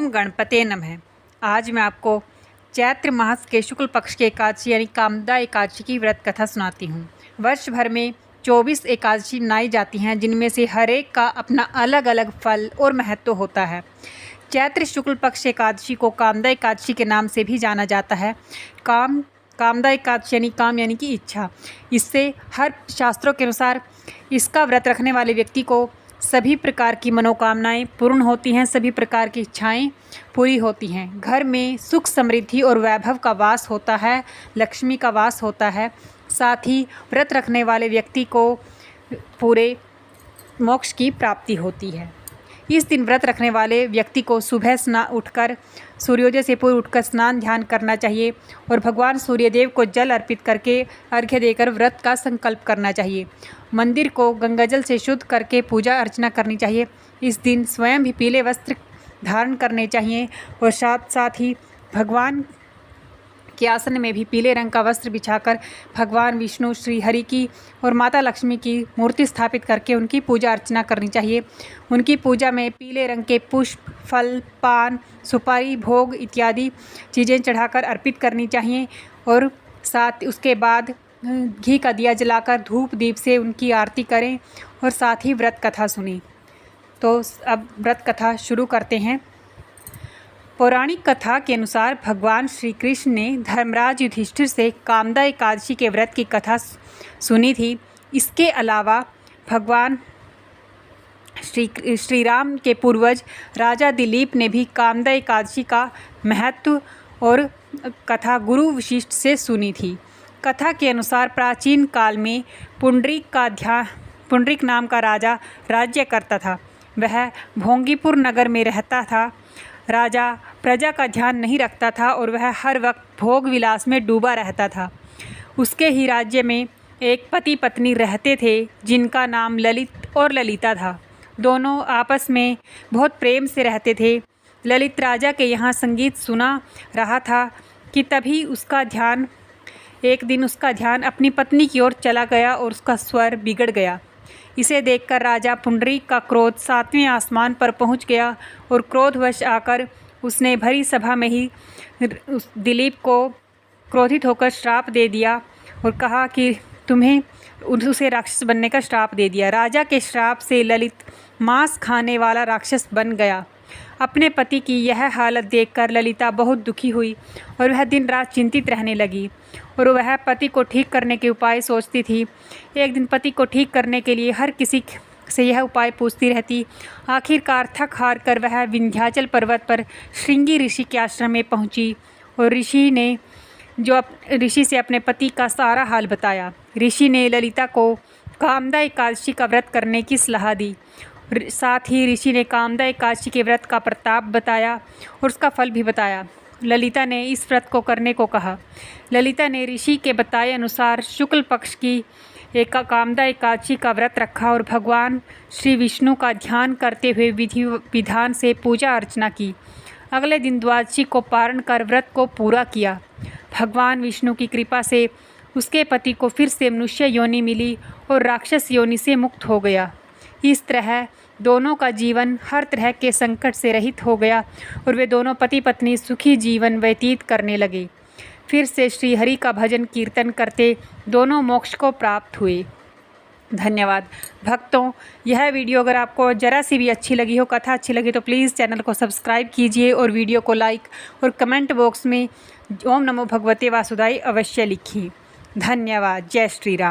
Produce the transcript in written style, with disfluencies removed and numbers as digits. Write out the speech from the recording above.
ओम गणपते नमः। आज मैं आपको चैत्र मास के शुक्ल पक्ष के एकादशी यानी कामदा एकादशी की व्रत कथा सुनाती हूँ। वर्ष भर में 24 एकादशी मनाई जाती हैं, जिनमें से हर एक का अपना अलग अलग फल और महत्व होता है। चैत्र शुक्ल पक्ष एकादशी को कामदा एकादशी के नाम से भी जाना जाता है। कामदा एकादशी यानी काम यानी कि इच्छा। इससे हर शास्त्रों के अनुसार इसका व्रत रखने वाले व्यक्ति को सभी प्रकार की मनोकामनाएं पूर्ण होती हैं, सभी प्रकार की इच्छाएं पूरी होती हैं। घर में सुख समृद्धि और वैभव का वास होता है, लक्ष्मी का वास होता है। साथ ही व्रत रखने वाले व्यक्ति को पूरे मोक्ष की प्राप्ति होती है। इस दिन व्रत रखने वाले व्यक्ति को सुबह उठकर सूर्योदय से पूर्व उठकर स्नान ध्यान करना चाहिए और भगवान सूर्यदेव को जल अर्पित करके अर्घ्य देकर व्रत का संकल्प करना चाहिए। मंदिर को गंगाजल से शुद्ध करके पूजा अर्चना करनी चाहिए। इस दिन स्वयं भी पीले वस्त्र धारण करने चाहिए और साथ ही भगवान के आसन में भी पीले रंग का वस्त्र बिछाकर भगवान विष्णु, श्री हरि की और माता लक्ष्मी की मूर्ति स्थापित करके उनकी पूजा अर्चना करनी चाहिए। उनकी पूजा में पीले रंग के पुष्प, फल, पान, सुपारी, भोग इत्यादि चीज़ें चढ़ाकर अर्पित करनी चाहिए और साथ उसके बाद घी का दिया जलाकर धूप दीप से उनकी आरती करें और साथ ही व्रत कथा सुनी। तो अब व्रत कथा शुरू करते हैं। पौराणिक कथा के अनुसार भगवान श्री कृष्ण ने धर्मराज युधिष्ठिर से कामदा एकादशी के व्रत की कथा सुनी थी। इसके अलावा भगवान श्री राम के पूर्वज राजा दिलीप ने भी कामदा एकादशी का महत्व और कथा गुरु वशिष्ठ से सुनी थी। कथा के अनुसार प्राचीन काल में पुंडरीक नाम का राजा राज्य करता था। वह भोंगीपुर नगर में रहता था। राजा प्रजा का ध्यान नहीं रखता था और वह हर वक्त भोग विलास में डूबा रहता था। उसके ही राज्य में एक पति पत्नी रहते थे, जिनका नाम ललित और ललिता था। दोनों आपस में बहुत प्रेम से रहते थे। ललित राजा के यहाँ संगीत सुना रहा था कि तभी एक दिन उसका ध्यान अपनी पत्नी की ओर चला गया और उसका स्वर बिगड़ गया। इसे देखकर राजा पुंडरीक का क्रोध 7वें आसमान पर पहुंच गया और क्रोधवश आकर उसने भरी सभा में ही दिलीप को क्रोधित होकर श्राप दे दिया और कहा कि उसे राक्षस बनने का श्राप दे दिया। राजा के श्राप से ललित मांस खाने वाला राक्षस बन गया। अपने पति की यह हालत देखकर ललिता बहुत दुखी हुई और वह दिन रात चिंतित रहने लगी और वह पति को ठीक करने के उपाय सोचती थी। एक दिन पति को ठीक करने के लिए हर किसी से यह उपाय पूछती रहती। आखिरकार थक हार कर वह विंध्याचल पर्वत पर श्रृंगी ऋषि के आश्रम में पहुंची और ऋषि से अपने पति का सारा हाल बताया। ऋषि ने ललिता को कामदा एकादशी का व्रत करने की सलाह दी। साथ ही ऋषि ने कामदा एकादशी के व्रत का प्रताप बताया और उसका फल भी बताया। ललिता ने इस व्रत को करने को कहा। ललिता ने ऋषि के बताए अनुसार शुक्ल पक्ष की कामदा एकादशी का व्रत रखा और भगवान श्री विष्णु का ध्यान करते हुए विधि विधान से पूजा अर्चना की। अगले दिन द्वादशी को पारण कर व्रत को पूरा किया। भगवान विष्णु की कृपा से उसके पति को फिर से मनुष्य योनि मिली और राक्षस योनि से मुक्त हो गया। इस तरह दोनों का जीवन हर तरह के संकट से रहित हो गया और वे दोनों पति पत्नी सुखी जीवन व्यतीत करने लगे। फिर से श्री हरि का भजन कीर्तन करते दोनों मोक्ष को प्राप्त हुए। धन्यवाद भक्तों। यह वीडियो अगर आपको ज़रा सी भी अच्छी लगी हो, कथा अच्छी लगी, तो प्लीज़ चैनल को सब्सक्राइब कीजिए और वीडियो को लाइक और कमेंट बॉक्स में ओम नमो भगवते वासुदेवाय अवश्य लिखिए। धन्यवाद। जय श्री राम।